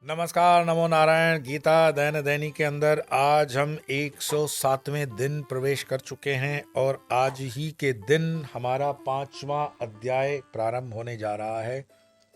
नमस्कार, नमो नारायण। गीता दैनिक दैनिक के अंदर आज हम 107वें दिन प्रवेश कर चुके हैं और आज ही के दिन हमारा 5वां अध्याय प्रारंभ होने जा रहा है।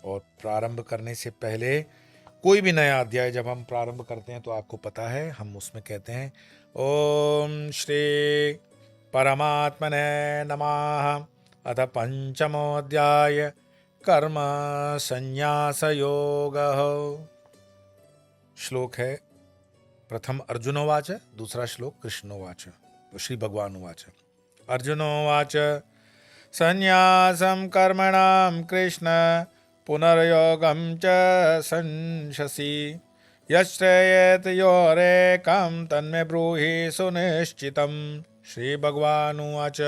और प्रारंभ करने से पहले कोई भी नया अध्याय जब हम प्रारंभ करते हैं तो आपको पता है हम उसमें कहते हैं ओम श्री परमात्मने नमः। अथ पंचमोऽध्याय कर्म संन्यास योगः। श्लोक है प्रथम अर्जुनोवाच, दूसरा श्लोक कृष्णोवाच। तो श्री भगवान उवाच अर्जुनोवाच संन्यासं कर्मणां कृष्ण पुनर्योगं च संशसि यश्रेयेत योरेकं तन्मे ब्रूहि सुनिश्चितं। श्री भगवान उवाच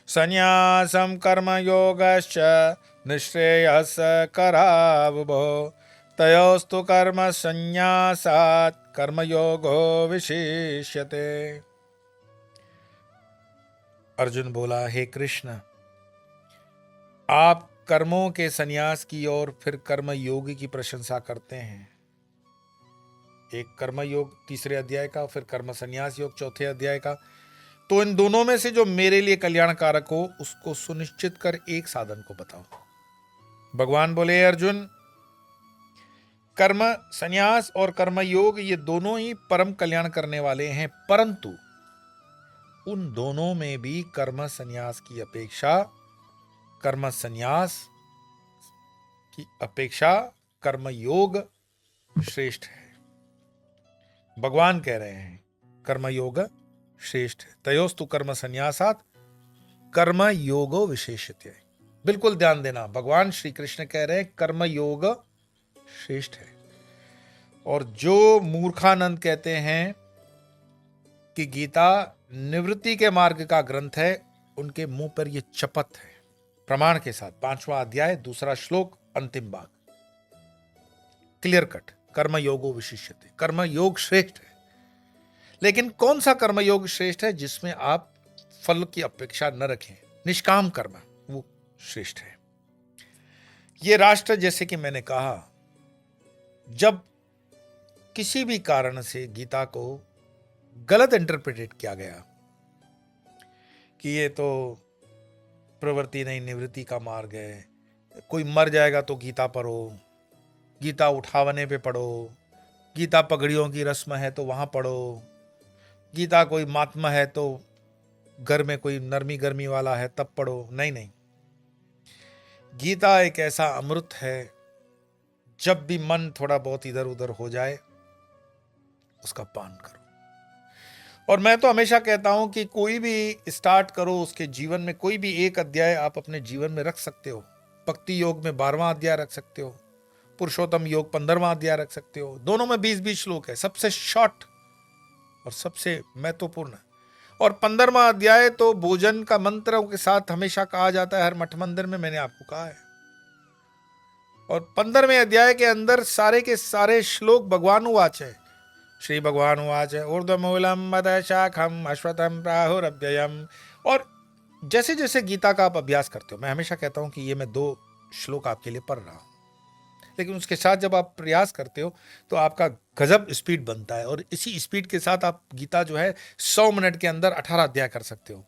संन्यासं कर्मयोगश्च निःश्रेयस करावुभो तयोस्तु कर्म संन्यासात् कर्मयोगो विशिष्यते। अर्जुन बोला, हे कृष्ण, आप कर्मों के संन्यास की और फिर कर्म योग की प्रशंसा करते हैं। एक कर्म योग तीसरे अध्याय का, फिर कर्म संन्यास योग चौथे अध्याय का। तो इन दोनों में से जो मेरे लिए कल्याणकारक हो उसको सुनिश्चित कर एक साधन को बताओ। भगवान बोले, अर्जुन, कर्म संन्यास और कर्म योग ये दोनों ही परम कल्याण करने वाले हैं, परंतु उन दोनों में भी कर्म संन्यास की अपेक्षा कर्म योग श्रेष्ठ है। भगवान कह रहे हैं कर्म योग श्रेष्ठ है। तयोस्तु कर्म संन्यासात् कर्म योगो विशेष्यते। बिल्कुल ध्यान देना, भगवान श्री कृष्ण कह रहे हैं कर्म योग श्रेष्ठ है। और जो मूर्खानंद कहते हैं कि गीता निवृत्ति के मार्ग का ग्रंथ है, उनके मुंह पर यह चपत है प्रमाण के साथ। 5वां अध्याय दूसरा श्लोक अंतिम भाग, क्लियर कट। कर्म योगो विशिष्यते, कर्म योग श्रेष्ठ है। लेकिन कौन सा कर्म योग श्रेष्ठ है? जिसमें आप फल की अपेक्षा न रखें, निष्काम कर्म, वो श्रेष्ठ है। ये राष्ट्र, जैसे कि मैंने कहा, जब किसी भी कारण से गीता को गलत इंटरप्रेटेट किया गया कि ये तो प्रवृत्ति नहीं निवृत्ति का मार्ग है, कोई मर जाएगा तो गीता पढ़ो, गीता उठावने पे पढ़ो, गीता पगड़ियों की रस्म है तो वहां पढ़ो, गीता कोई महात्मा है तो घर में कोई नरमी गर्मी वाला है तब पढ़ो। नहीं नहीं, गीता एक ऐसा अमृत है, जब भी मन थोड़ा बहुत इधर उधर हो जाए उसका पान करो। और मैं तो हमेशा कहता हूं कि कोई भी स्टार्ट करो, उसके जीवन में कोई भी एक अध्याय आप अपने जीवन में रख सकते हो। भक्ति योग में 12वां अध्याय रख सकते हो, पुरुषोत्तम योग 15वां अध्याय रख सकते हो। दोनों में 20-20 श्लोक है, सबसे शॉर्ट और सबसे महत्वपूर्ण। और 15वां अध्याय तो भोजन का मंत्र के साथ हमेशा कहा जाता है हर मठ मंदिर में, मैंने आपको कहा है। और 15वें अध्याय के अंदर सारे के सारे श्लोक भगवान उवाच है। श्री भगवान उवाच ऊर्ध्वमूलम अधशाखम अश्वत्थम प्राहुरव्ययम। और जैसे जैसे गीता का आप अभ्यास करते हो, मैं हमेशा कहता हूं कि ये मैं 2 श्लोक आपके लिए पढ़ रहा हूं, लेकिन उसके साथ जब आप प्रयास करते हो तो आपका गजब स्पीड बनता है। और इसी स्पीड के साथ आप गीता जो है 100 मिनट के अंदर 18 अध्याय कर सकते हो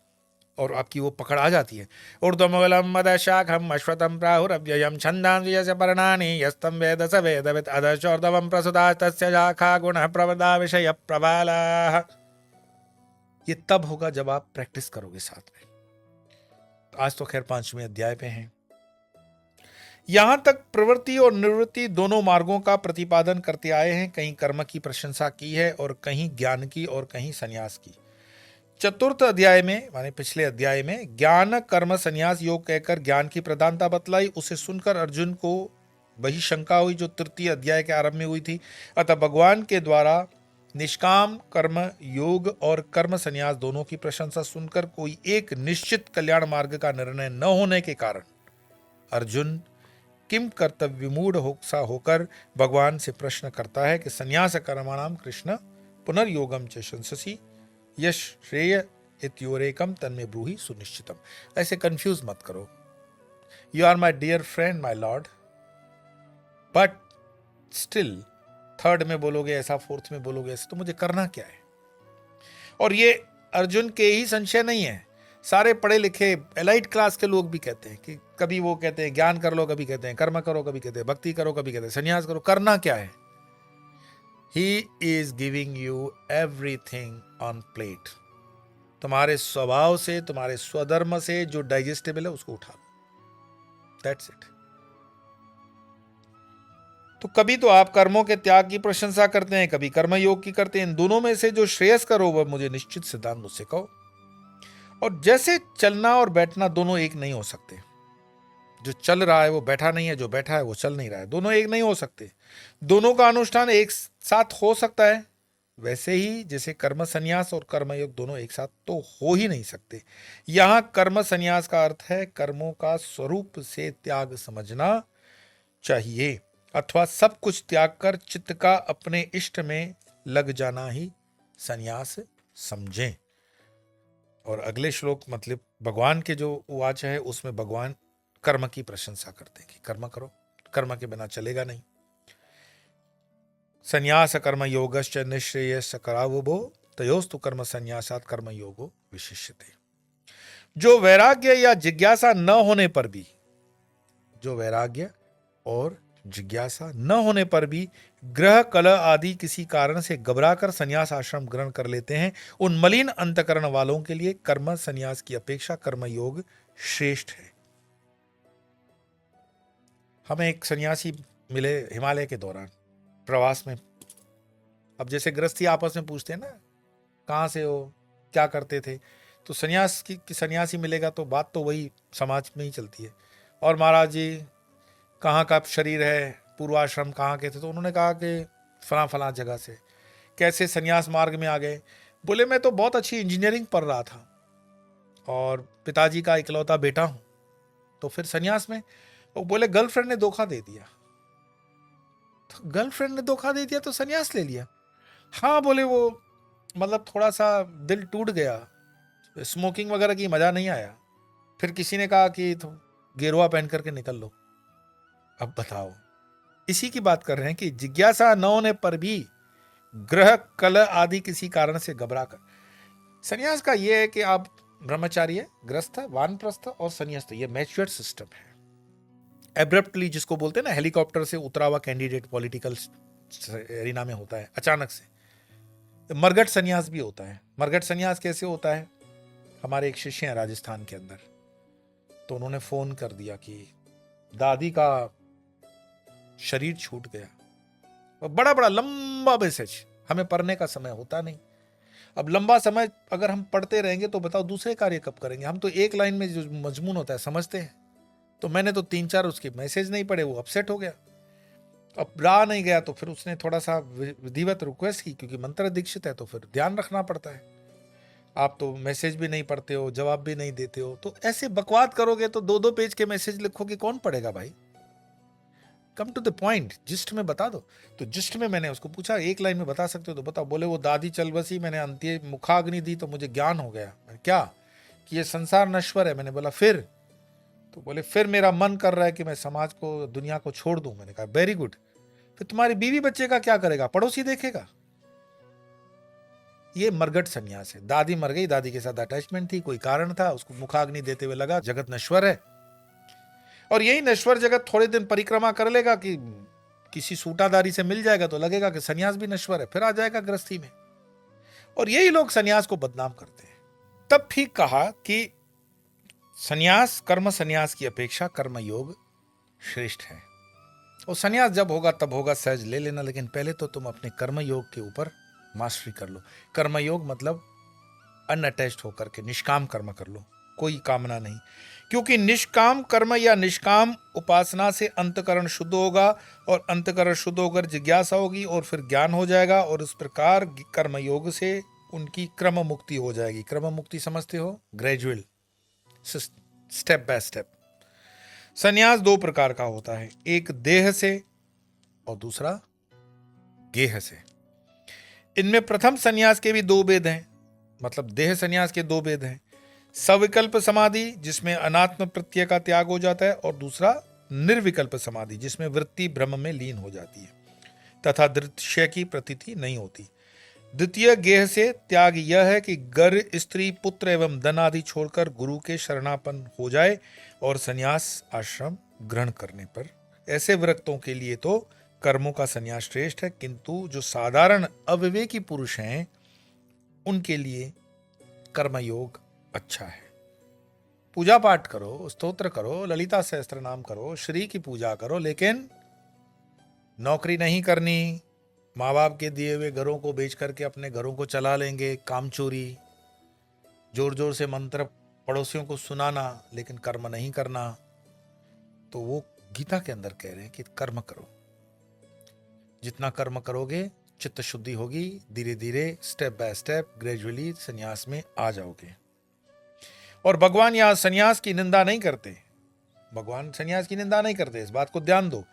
और आपकी वो पकड़ आ जाती है। ऊर्ध्वमूलम अधशाखम अश्वत्थम प्राहुरव्ययम छन्दांसि यस्य पर्णानि यस्तं वेद स वेदवित् अधश्चोर्ध्वं प्रसुता तस्य शाखा गुणः प्रवदा विषय प्रबालाः। ये तब होगा जब आप प्रैक्टिस करोगे साथ में। आज तो खैर 5वें अध्याय पे हैं। यहां तक प्रवृत्ति और निवृत्ति दोनों मार्गों का प्रतिपादन करते आए हैं। कहीं कर्म की प्रशंसा की है और कहीं ज्ञान की और कहीं संन्यास की। चतुर्थ अध्याय में, माने पिछले अध्याय में, ज्ञान कर्म संन्यास योग कहकर ज्ञान की प्रधानता बतलाई। उसे सुनकर अर्जुन को वही शंका हुई जो तृतीय अध्याय के आरंभ में हुई थी। अतः भगवान के द्वारा निष्काम कर्म योग और कर्म संन्यास दोनों की प्रशंसा सुनकर कोई एक निश्चित कल्याण मार्ग का निर्णय न होने के कारण अर्जुन किम कर्तव्य विमूढ़ सा होकर भगवान से प्रश्न करता है कि संन्यास कर्मणाम कृष्ण पुनर्योगम च शंससि यश श्रेय इत्योरेकम तन्मे ब्रूहि सुनिश्चितम। ऐसे कंफ्यूज मत करो। You are my dear friend, my lord, but still third में बोलोगे ऐसा, फोर्थ में बोलोगे ऐसा, तो मुझे करना क्या है? और ये अर्जुन के ही संशय नहीं है, सारे पढ़े लिखे एलाइट क्लास के लोग भी कहते हैं कि कभी वो कहते हैं ज्ञान कर लो, कभी कहते हैं कर्म करो, कभी कहते हैं भक्ति करो, कभी कहते हैं संन्यास करो। करना क्या है? He is giving you everything on plate. तुम्हारे स्वभाव से, तुम्हारे स्वधर्म से जो डाइजेस्टेबल है उसको उठा लो, दैट्स इट। तो कभी तो आप कर्मों के त्याग की प्रशंसा करते हैं, कभी कर्म योग की करते हैं। इन दोनों में से जो श्रेयस्कर हो वह मुझे निश्चित सिद्धांत मुझसे कहो। और जैसे चलना और बैठना दोनों एक नहीं हो सकते, जो चल रहा है वो बैठा नहीं है, जो बैठा है वो चल नहीं रहा है, दोनों एक नहीं हो सकते। दोनों का अनुष्ठान एक साथ हो सकता है, वैसे ही जैसे कर्म संन्यास और कर्मयोग दोनों एक साथ तो हो ही नहीं सकते। यहां कर्म संन्यास का अर्थ है कर्मों का स्वरूप से त्याग समझना चाहिए, अथवा सब कुछ त्याग कर चित्त का अपने इष्ट में लग जाना ही संन्यास समझें। और अगले श्लोक मतलब भगवान के जो वाच है उसमें भगवान कर्म की प्रशंसा करते हैं कि कर्म करो, कर्म के बिना चलेगा नहीं। संन्यास कर्म योगश्च निःश्रेयश्च करावुभो तयोस्तु कर्म संन्यासात् कर्म योगो विशिष्यते। जो वैराग्य या जिज्ञासा न होने पर भी, जो वैराग्य और जिज्ञासा न होने पर भी ग्रह कलह आदि किसी कारण से घबराकर संन्यास आश्रम ग्रहण कर लेते हैं, उन मलिन अंतकरण वालों के लिए कर्म संन्यास की अपेक्षा कर्म योग श्रेष्ठ है। हमें एक सन्यासी मिले हिमालय के दौरान प्रवास में। अब जैसे गृहस्थी आपस में पूछते हैं ना, कहाँ से हो, क्या करते थे, तो सन्यासी मिलेगा तो बात तो वही समाज में ही चलती है। और महाराज जी कहाँ का शरीर है, पूर्वाश्रम कहाँ के थे, तो उन्होंने कहा कि फला फला जगह से। कैसे सन्यास मार्ग में आ गए? बोले मैं तो बहुत अच्छी इंजीनियरिंग पढ़ रहा था और पिताजी का इकलौता बेटा हूँ, तो फिर सन्यास में। वो बोले गर्लफ्रेंड ने धोखा दे दिया। तो गर्लफ्रेंड ने धोखा दे दिया तो सन्यास ले लिया? हाँ बोले वो मतलब थोड़ा सा दिल टूट गया, स्मोकिंग वगैरह की मजा नहीं आया। फिर किसी ने कहा कि तो गेरुआ पहन करके निकल लो। अब बताओ, इसी की बात कर रहे हैं कि जिज्ञासा न होने पर भी ग्रह कलह आदि किसी कारण से घबरा कर। संन्यास का यह है कि आप ब्रह्मचारी है, ग्रस्त, वानप्रस्थ और संन्यास्त, ये मैच्योर्ड सिस्टम है। एब्रप्टली जिसको बोलते हैं ना, हेलीकॉप्टर से उतरा हुआ कैंडिडेट पॉलिटिकल एरिना में होता है अचानक से। मरघट संन्यास भी होता है। मरघट संन्यास कैसे होता है? हमारे एक शिष्य हैं राजस्थान के अंदर, तो उन्होंने फोन कर दिया कि दादी का शरीर छूट गया, और बड़ा बड़ा लंबा मैसेज, हमें पढ़ने का समय होता नहीं। अब लंबा समय अगर हम पढ़ते रहेंगे तो बताओ दूसरे कार्य कब करेंगे? हम तो एक लाइन में जो मजमून होता है समझते हैं। तो मैंने तो 3-4 उसके मैसेज नहीं पढ़े, वो अपसेट हो गया। अब रहा नहीं गया तो फिर उसने थोड़ा सा विधिवत रिक्वेस्ट की, क्योंकि मंत्र दीक्षित है तो फिर ध्यान रखना पड़ता है। आप तो मैसेज भी नहीं पढ़ते हो, जवाब भी नहीं देते हो, तो ऐसे बकवाद करोगे तो 2-2 पेज के मैसेज लिखोगे, कौन पढ़ेगा भाई? Come to the point, gist में बता दो। तो जिस्ट में मैंने उसको पूछा, एक लाइन में बता सकते हो तो बताओ। बोले वो दादी चल बसी, मैंने अंत्य मुखाग्नि दी तो मुझे ज्ञान हो गया। क्या? कि ये संसार नश्वर है। मैंने बोला फिर? तो बोले फिर मेरा मन कर रहा है कि मैं समाज को, दुनिया को छोड़ दूं। मैंने कहा वेरी गुड। फिर तुम्हारी बीवी बच्चे का क्या करेगा? पड़ोसी देखेगा। ये मरघट संन्यास है। दादी मर गई, दादी के साथ अटैचमेंट थी, कोई कारण था, उसको मुखाग्नि देते हुए लगा जगत नश्वर है। और यही नश्वर जगत थोड़े दिन परिक्रमा कर लेगा कि किसी सूटादारी से मिल जाएगा तो लगेगा कि सन्यास भी नश्वर है, फिर आ जाएगा गृहस्थी में। और यही लोग सन्यास को बदनाम करते हैं। तब ठीक कहा कि सन्यास, कर्म सन्यास की अपेक्षा कर्म योग श्रेष्ठ है। और सन्यास जब होगा तब होगा, सहज ले लेना, लेकिन पहले तो तुम अपने कर्म योग के ऊपर मास्टरी कर लो। कर्म योग मतलब अनअटैच्ड होकर के निष्काम कर्म कर लो, कोई कामना नहीं। क्योंकि निष्काम कर्म या निष्काम उपासना से अंतकरण शुद्ध होगा, और अंतकरण शुद्ध होकर जिज्ञासा होगी, और फिर ज्ञान हो जाएगा, और इस प्रकार कर्म योग से उनकी क्रम मुक्ति हो जाएगी। क्रम मुक्ति समझते हो? Gradual, step by step. संन्यास 2 प्रकार का होता है, एक देह से और दूसरा गेह से। इनमें प्रथम संन्यास के भी 2 भेद हैं, मतलब देह संन्यास के 2 भेद हैं। सविकल्प समाधि जिसमें अनात्म प्रत्यय का त्याग हो जाता है, और दूसरा निर्विकल्प समाधि जिसमें वृत्ति ब्रह्म में लीन हो जाती है। तथा दृश्य की प्रतीति नहीं होती। द्वितीय गेह से त्याग यह है कि घर, स्त्री, पुत्र एवं धन आदि छोड़कर गुरु के शरणापन्न हो जाए और संन्यास आश्रम ग्रहण करने पर। ऐसे विरक्तों के लिए तो कर्मों का संन्यास श्रेष्ठ है, किंतु जो साधारण अविवेकी पुरुष हैं उनके लिए कर्मयोग अच्छा है। पूजा पाठ करो, स्तोत्र करो, ललिता सहस्त्र नाम करो, श्री की पूजा करो, लेकिन नौकरी नहीं करनी, माँ बाप के दिए हुए घरों को बेच करके अपने घरों को चला लेंगे, कामचोरी, जोर जोर से मंत्र पड़ोसियों को सुनाना, लेकिन कर्म नहीं करना। तो वो गीता के अंदर कह रहे हैं कि कर्म करो। जितना कर्म करोगे चित्त शुद्धि होगी, धीरे धीरे स्टेप बाय स्टेप ग्रेजुअली संन्यास में आ जाओगे। और भगवान यहां संन्यास की निंदा नहीं करते, भगवान संन्यास की निंदा नहीं करते, इस बात को ध्यान दो।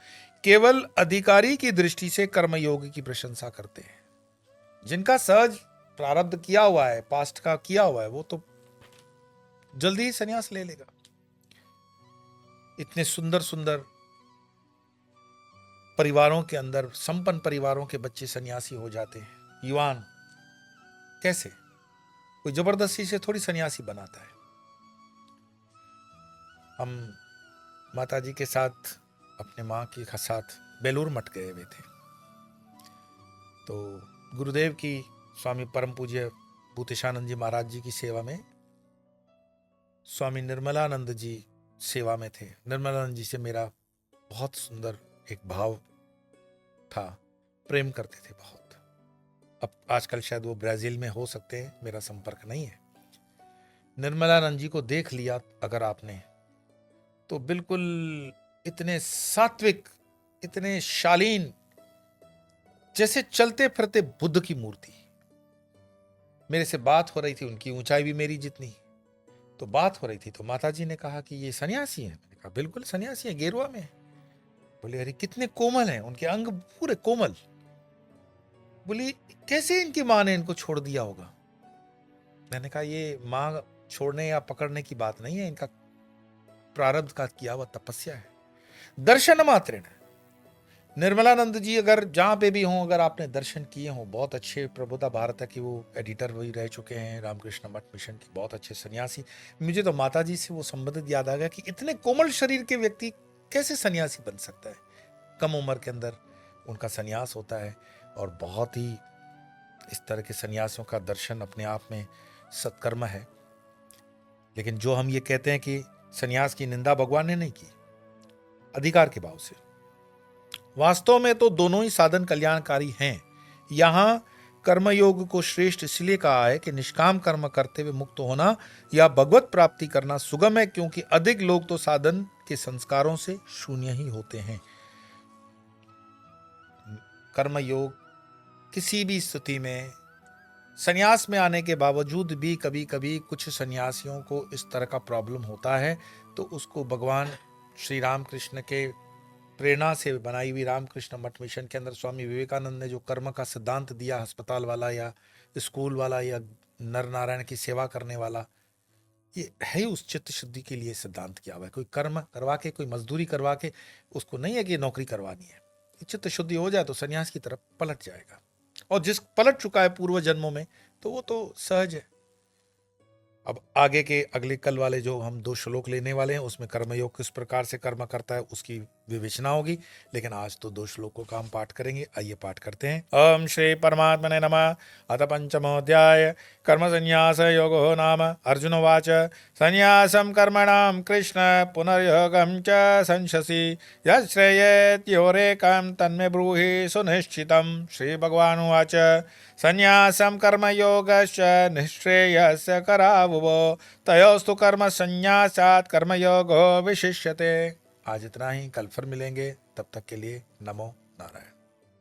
केवल अधिकारी की दृष्टि से कर्मयोग की प्रशंसा करते हैं। जिनका सहज प्रारब्ध किया हुआ है, पास्ट का किया हुआ है, वो तो जल्दी ही संन्यास ले लेगा। इतने सुंदर सुंदर परिवारों के अंदर, संपन्न परिवारों के बच्चे सन्यासी हो जाते हैं, युवान। कैसे? कोई जबरदस्ती से थोड़ी सन्यासी बनाता है। हम माताजी के साथ, अपने माँ के साथ बेलूर मठ गए हुए थे। तो गुरुदेव की, स्वामी परम पूज्य भूतेशानंद जी महाराज जी की सेवा में स्वामी निर्मलानंद जी सेवा में थे। निर्मलानंद जी से मेरा बहुत सुंदर एक भाव था, प्रेम करते थे बहुत। अब आजकल शायद वो ब्राजील में हो सकते हैं, मेरा संपर्क नहीं है। निर्मलानंद जी को देख लिया अगर आपने, तो बिल्कुल इतने सात्विक, इतने शालीन, जैसे चलते फिरते बुद्ध की मूर्ति। मेरे से बात हो रही थी, उनकी ऊंचाई भी मेरी जितनी, तो बात हो रही थी। तो माताजी ने कहा कि ये सन्यासी है। मैंने कहा बिल्कुल सन्यासी है, गेरुआ में। बोले अरे कितने कोमल हैं, उनके अंग पूरे कोमल। बोली कैसे इनकी माँ ने इनको छोड़ दिया होगा। मैंने कहा ये माँ छोड़ने या पकड़ने की बात नहीं है, इनका प्रारब्ध का किया हुआ तपस्या है। दर्शन मात्र। निर्मलानंद जी अगर जहां पे भी हों, अगर आपने दर्शन किए हों, बहुत अच्छे, प्रबोधा भारत की वो एडिटर वही रह चुके हैं, रामकृष्ण मठ मिशन के बहुत अच्छे सन्यासी। मुझे तो माता जी से वो संबंधित याद आ गया कि इतने कोमल शरीर के व्यक्ति कैसे सन्यासी बन सकता है। कम उम्र के अंदर उनका सन्यास होता है, और बहुत ही इस तरह के सन्यासियों का दर्शन अपने आप में सत्कर्म है। लेकिन जो हम ये कहते हैं कि सन्यास की निंदा भगवान ने नहीं की, अधिकार के भाव से, वास्तव में तो दोनों ही साधन कल्याणकारी हैं। यहां कर्मयोग को श्रेष्ठ इसलिए कहा है कि निष्काम कर्म करते हुए मुक्त होना या भगवत प्राप्ति करना सुगम है, क्योंकि अधिक लोग तो साधन के संस्कारों से शून्य ही होते हैं। कर्मयोग किसी भी स्थिति में, संन्यास में आने के बावजूद भी कभी कभी कुछ सन्यासियों को इस तरह का प्रॉब्लम होता है, तो उसको भगवान श्री रामकृष्ण के प्रेरणा से बनाई हुई रामकृष्ण मठ मिशन के अंदर स्वामी विवेकानंद ने जो कर्म का सिद्धांत दिया, अस्पताल वाला या स्कूल वाला या नर नारायण की सेवा करने वाला, ये है ही उस चित्त शुद्धि के लिए सिद्धांत किया हुआ है। कोई कर्म करवा के, कोई मजदूरी करवा के उसको नहीं है कि नौकरी करवानी है। चित्त शुद्धि हो जाए तो सन्यास की तरफ पलट जाएगा, और जिस पलट चुका है पूर्व जन्मों में, तो वो तो सहज है। अब आगे के अगले कल वाले जो हम 2 श्लोक लेने वाले हैं, उसमें कर्मयोग किस प्रकार से कर्म करता है उसकी विवेचना होगी। लेकिन आज तो 2 श्लोकों का हम पाठ करेंगे। आइए पाठ करते हैं। ओम श्री परमात्मने नमः। अथ पंचमोऽध्याय कर्म संन्यास योगो नाम। अर्जुन उवाच संन्यासं कर्मणां कृष्ण पुनर्योगं च संशसि यच्छ्रेयेत्योरेकं तन्मे ब्रूहि सुनिश्चितं। श्री भगवान् उवाच संन्यासं कर्मयोगश्च निःश्रेयस्य करावुवो तयोस्तु कर्म संन्यासात् कर्मयोगो विशिष्यते। आज इतना ही, कल फिर मिलेंगे। तब तक के लिए नमो नारायण।